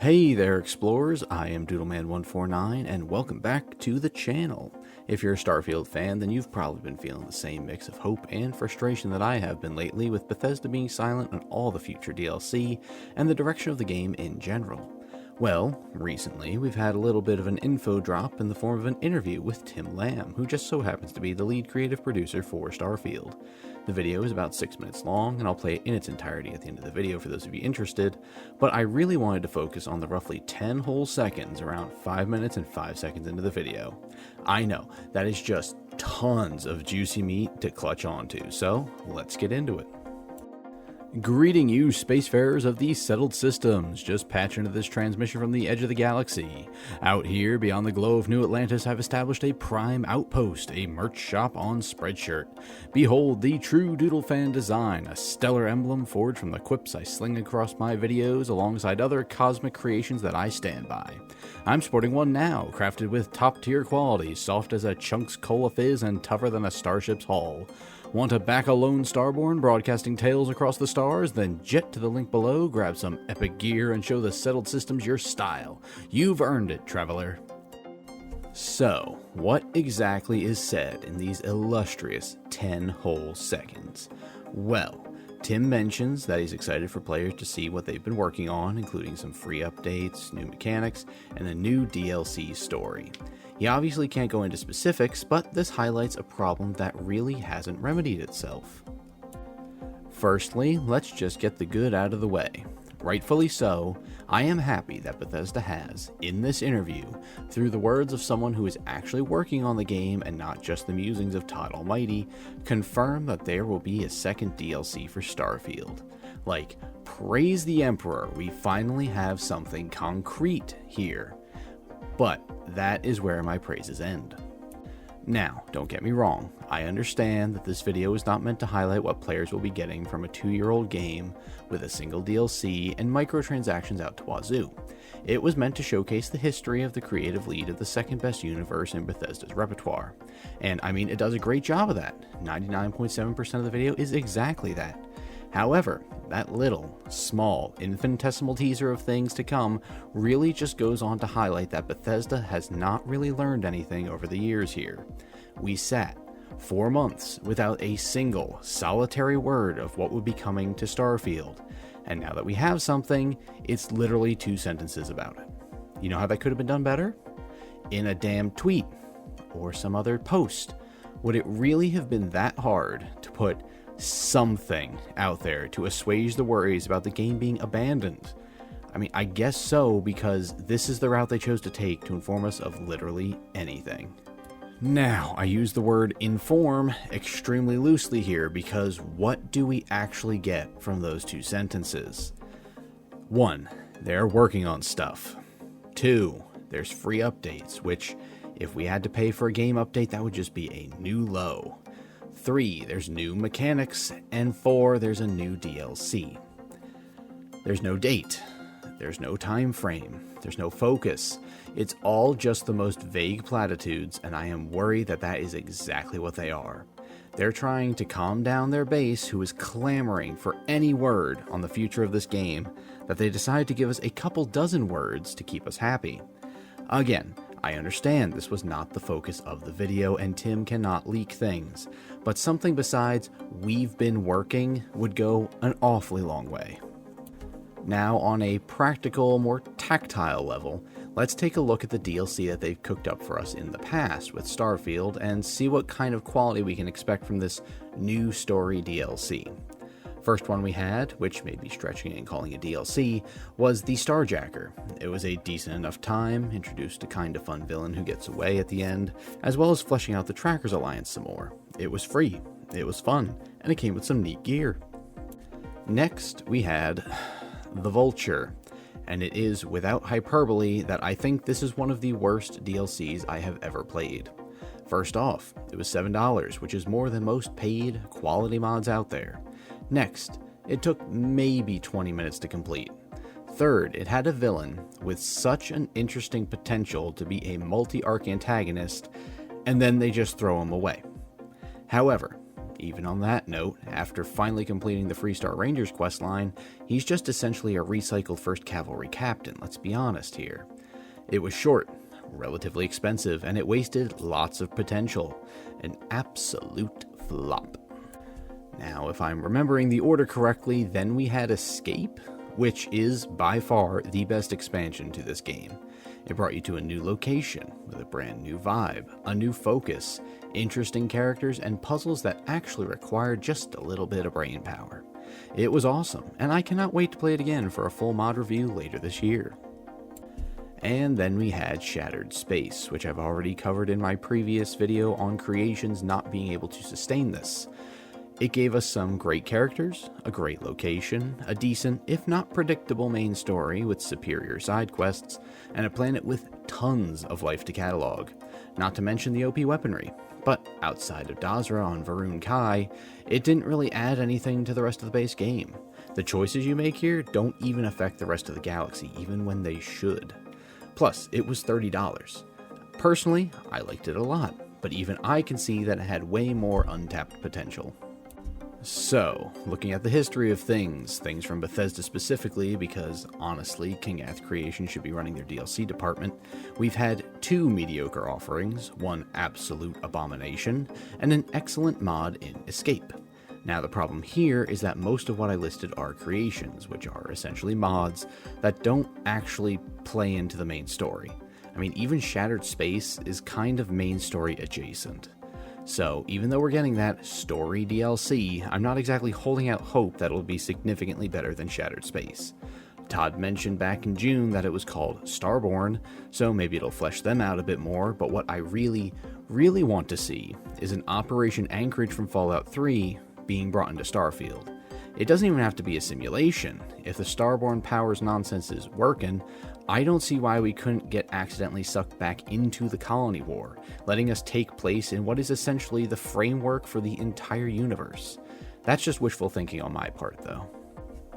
Hey there explorers, I am Doodleman149 and welcome back to the channel. If you're a Starfield fan, then you've probably been feeling the same mix of hope and frustration that I have been lately with Bethesda being silent on all the future DLC and the direction of the game in general. Well, recently we've had a little bit of an info drop in the form of an interview with Tim Lamb, who just so happens to be the lead creative producer for Starfield. The video is about 6 minutes long, and I'll play it in its entirety at the end of the video for those of you interested, but I really wanted to focus on the roughly 10 whole seconds, around 5 minutes and 5 seconds into the video. I know, that is just tons of juicy meat to clutch onto, so let's get into it. Greeting you, spacefarers of these settled systems, just patching into this transmission from the edge of the galaxy. Out here, beyond the glow of New Atlantis, I've established a prime outpost, a merch shop on Spreadshirt. Behold the true Doodle fan design, a stellar emblem forged from the quips I sling across my videos alongside other cosmic creations that I stand by. I'm sporting one now, crafted with top-tier quality, soft as a Chunks Cola Fizz and tougher than a starship's hull. Want to back a lone Starborn broadcasting tales across the stars? Then jet to the link below, grab some epic gear, and show the settled systems your style. You've earned it, traveler. So, what exactly is said in these illustrious 10 whole seconds? Well, Tim mentions that he's excited for players to see what they've been working on, including some free updates, new mechanics, and a new DLC story. He obviously can't go into specifics, but this highlights a problem that really hasn't remedied itself. Firstly, let's just get the good out of the way. Rightfully so, I am happy that Bethesda has, in this interview, through the words of someone who is actually working on the game and not just the musings of Todd Almighty, confirmed that there will be a second DLC for Starfield. Like, praise the Emperor, we finally have something concrete here. But that is where my praises end. Now, don't get me wrong, I understand that this video is not meant to highlight what players will be getting from a 2-year-old game with a single DLC and microtransactions out to wazoo. It was meant to showcase the history of the creative lead of the second best universe in Bethesda's repertoire. And I mean, it does a great job of that. 99.7% of the video is exactly that. However, that little, small, infinitesimal teaser of things to come really just goes on to highlight that Bethesda has not really learned anything over the years here. We sat 4 months without a single, solitary word of what would be coming to Starfield, and now that we have something, it's literally 2 sentences about it. You know how that could have been done better? In a damn tweet, or some other post. Would it really have been that hard to put something out there to assuage the worries about the game being abandoned? I mean, I guess so, because this is the route they chose to take to inform us of literally anything. Now, I use the word inform extremely loosely here, because what do we actually get from those 2 sentences? 1, they're working on stuff. 2, there's free updates, which, if we had to pay for a game update, that would just be a new low. 3, there's new mechanics, and 4, there's a new DLC. There's no date, there's no time frame, there's no focus. It's all just the most vague platitudes, and I am worried that that is exactly what they are. They're trying to calm down their base, who is clamoring for any word on the future of this game, that they decide to give us a couple dozen words to keep us happy. Again, I understand this was not the focus of the video and Tim cannot leak things, but something besides "we've been working" would go an awfully long way. Now, on a practical, more tactile level, let's take a look at the DLC that they've cooked up for us in the past with Starfield and see what kind of quality we can expect from this new story DLC. First one we had, which may be stretching and calling a DLC, was the Starjacker. It was a decent enough time, introduced a kinda fun villain who gets away at the end, as well as fleshing out the Trackers Alliance some more. It was free, it was fun, and it came with some neat gear. Next, we had the Vulture, and it is without hyperbole that I think this is one of the worst DLCs I have ever played. First off, it was $7, which is more than most paid quality mods out there. Next, it took maybe 20 minutes to complete. Third, it had a villain with such an interesting potential to be a multi-arc antagonist, and then they just throw him away. However, even on that note, after finally completing the Freestar Rangers questline, he's just essentially a recycled 1st Cavalry captain, let's be honest here. It was short, relatively expensive, and it wasted lots of potential. An absolute flop. Now, if I'm remembering the order correctly, then we had Escape, which is by far the best expansion to this game. It brought you to a new location with a brand new vibe, a new focus, interesting characters, and puzzles that actually required just a little bit of brain power. It was awesome, and I cannot wait to play it again for a full mod review later this year. And then we had Shattered Space, which I've already covered in my previous video on creations not being able to sustain this. It gave us some great characters, a great location, a decent, if not predictable main story with superior side quests, and a planet with tons of life to catalog, not to mention the OP weaponry. But outside of Dazra on Varun Kai, it didn't really add anything to the rest of the base game. The choices you make here don't even affect the rest of the galaxy, even when they should. Plus, it was $30. Personally, I liked it a lot, but even I can see that it had way more untapped potential. So, looking at the history of things from Bethesda specifically, because honestly, King Ath Creation should be running their DLC department, we've had 2 mediocre offerings, one absolute abomination, and an excellent mod in Escape. Now the problem here is that most of what I listed are creations, which are essentially mods that don't actually play into the main story. I mean, even Shattered Space is kind of main story adjacent. So, even though we're getting that story DLC, I'm not exactly holding out hope that it'll be significantly better than Shattered Space. Todd mentioned back in June that it was called Starborn, so maybe it'll flesh them out a bit more, but what I really want to see is an Operation Anchorage from Fallout 3 being brought into Starfield. It doesn't even have to be a simulation. If the Starborn powers nonsense is working, I don't see why we couldn't get accidentally sucked back into the Colony War, letting us take place in what is essentially the framework for the entire universe. That's just wishful thinking on my part, though.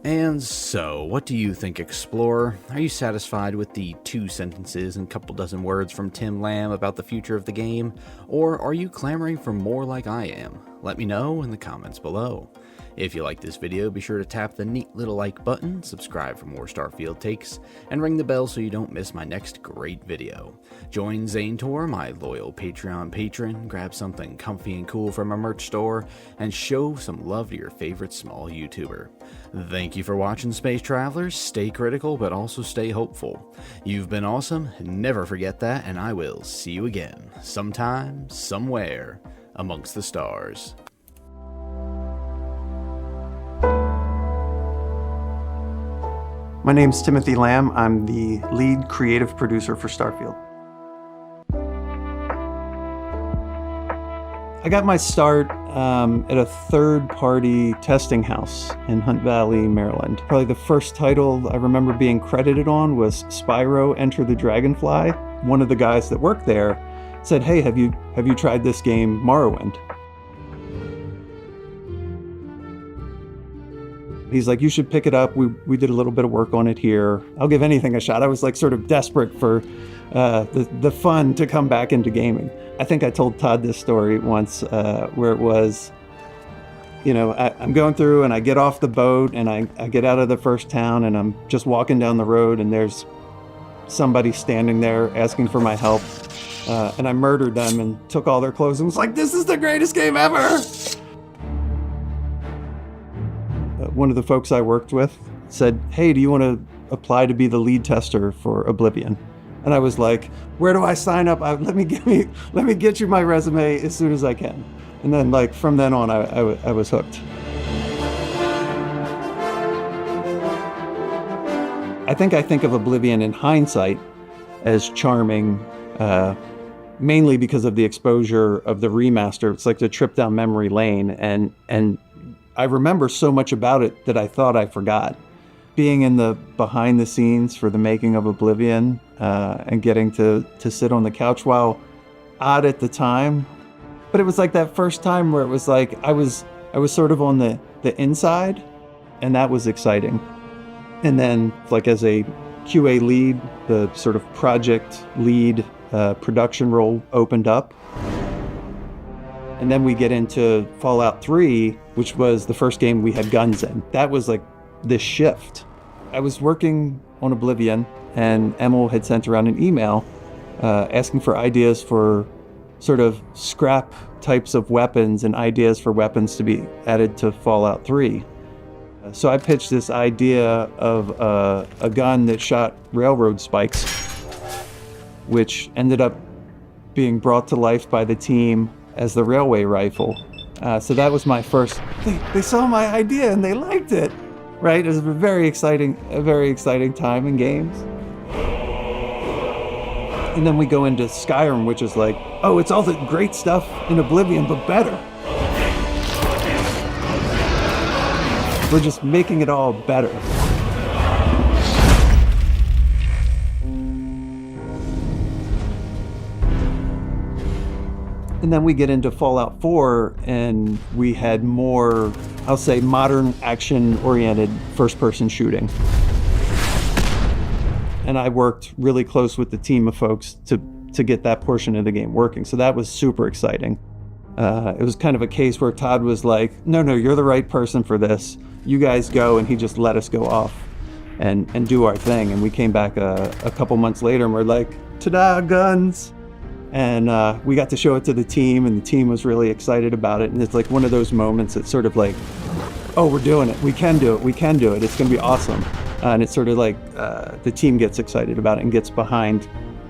And so, what do you think, Explorer? Are you satisfied with the 2 sentences and couple dozen words from Tim Lamb about the future of the game? Or are you clamoring for more like I am? Let me know in the comments below. If you like this video, be sure to tap the neat little like button, subscribe for more Starfield takes, and ring the bell so you don't miss my next great video. Join Zanetor, my loyal Patreon patron, grab something comfy and cool from our merch store, and show some love to your favorite small YouTuber. Thank you for watching, Space Travelers. Stay critical, but also stay hopeful. You've been awesome, never forget that, and I will see you again, sometime, somewhere, amongst the stars. My name's Timothy Lamb. I'm the lead creative producer for Starfield. I got my start at a third-party testing house in Hunt Valley, Maryland. Probably the first title I remember being credited on was Spyro Enter the Dragonfly. One of the guys that worked there said, "Hey, have you tried this game, Morrowind?" He's like, "You should pick it up. We did a little bit of work on it here. I'll give anything a shot." I was like sort of desperate for the fun to come back into gaming. I think I told Todd this story once where it was, you know, I'm going through and I get off the boat and I get out of the first town and I'm just walking down the road and there's somebody standing there asking for my help. And I murdered them and took all their clothes and was like, "This is the greatest game ever!" One of the folks I worked with said, "Hey, do you want to apply to be the lead tester for Oblivion?" And I was like, "Where do I sign up? Let me get you my resume as soon as I can." And then, like, from then on, I was hooked. I think of Oblivion in hindsight as charming, mainly because of the exposure of the remaster. It's like the trip down memory lane, and I remember so much about it that I thought I forgot. Being in the behind the scenes for the making of Oblivion and getting to sit on the couch, while odd at the time, but it was like that first time where it was like I was sort of on the inside, and that was exciting. And then, like, as a QA lead, the sort of project lead production role opened up. And then we get into Fallout 3, which was the first game we had guns in. That was like this shift. I was working on Oblivion, and Emil had sent around an email asking for ideas for sort of scrap types of weapons and ideas for weapons to be added to Fallout 3. So I pitched this idea of a gun that shot railroad spikes, which ended up being brought to life by the team as the railway rifle. So that was my first, they saw my idea and they liked it, right? It was a very exciting time in games. And then we go into Skyrim, which is like, oh, it's all the great stuff in Oblivion, but better. We're just making it all better. And then we get into Fallout 4, and we had more, I'll say, modern action-oriented first-person shooting. And I worked really close with the team of folks to get that portion of the game working. So that was super exciting. It was kind of a case where Todd was like, no, you're the right person for this. You guys go, and he just let us go off and do our thing. And we came back a couple months later, and we're like, ta-da, guns. And we got to show it to the team, and the team was really excited about it. And it's like one of those moments that's sort of like, oh, we're doing it. We can do it. It's going to be awesome. And it's sort of like the team gets excited about it and gets behind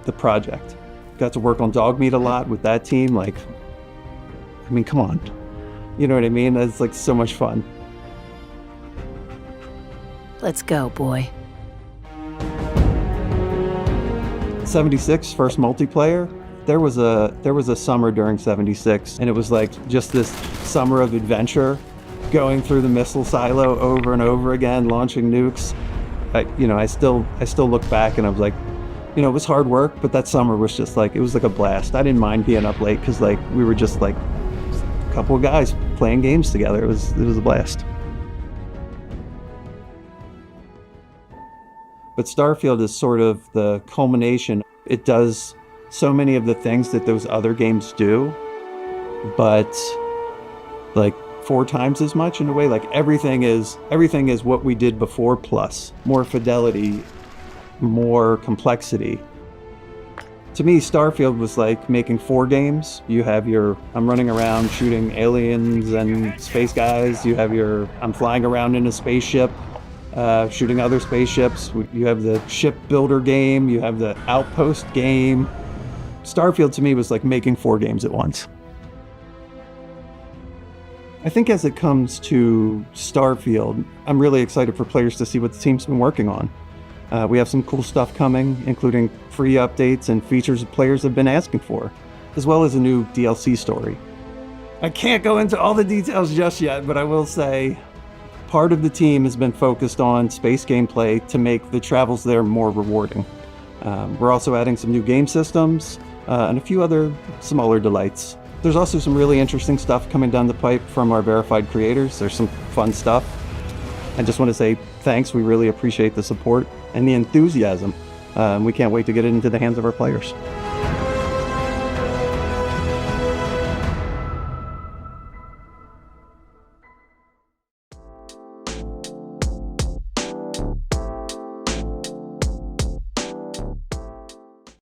the project. Got to work on Dogmeat a lot with that team. Like, I mean, come on. You know what I mean? It's like so much fun. Let's go, boy. 76, first multiplayer. There was a summer during 76, and it was like just this summer of adventure, going through the missile silo over and over again, launching nukes. I still look back and I was like, it was hard work, but that summer was just like, it was like a blast. I didn't mind being up late because like we were just like a couple of guys playing games together. It was a blast. But Starfield is sort of the culmination. It does so many of the things that those other games do, but like 4 times as much in a way. Like everything is what we did before, plus more fidelity, more complexity. To me, Starfield was like making 4 games. You have I'm running around shooting aliens and space guys. You have I'm flying around in a spaceship, shooting other spaceships. You have the ship builder game. You have the outpost game. Starfield to me was like making 4 games at once. I think as it comes to Starfield, I'm really excited for players to see what the team's been working on. We have some cool stuff coming, including free updates and features that players have been asking for, as well as a new DLC story. I can't go into all the details just yet, but I will say part of the team has been focused on space gameplay to make the travels there more rewarding. We're also adding some new game systems and a few other smaller delights. There's also some really interesting stuff coming down the pipe from our verified creators. There's some fun stuff. I just want to say thanks. We really appreciate the support and the enthusiasm. We can't wait to get it into the hands of our players.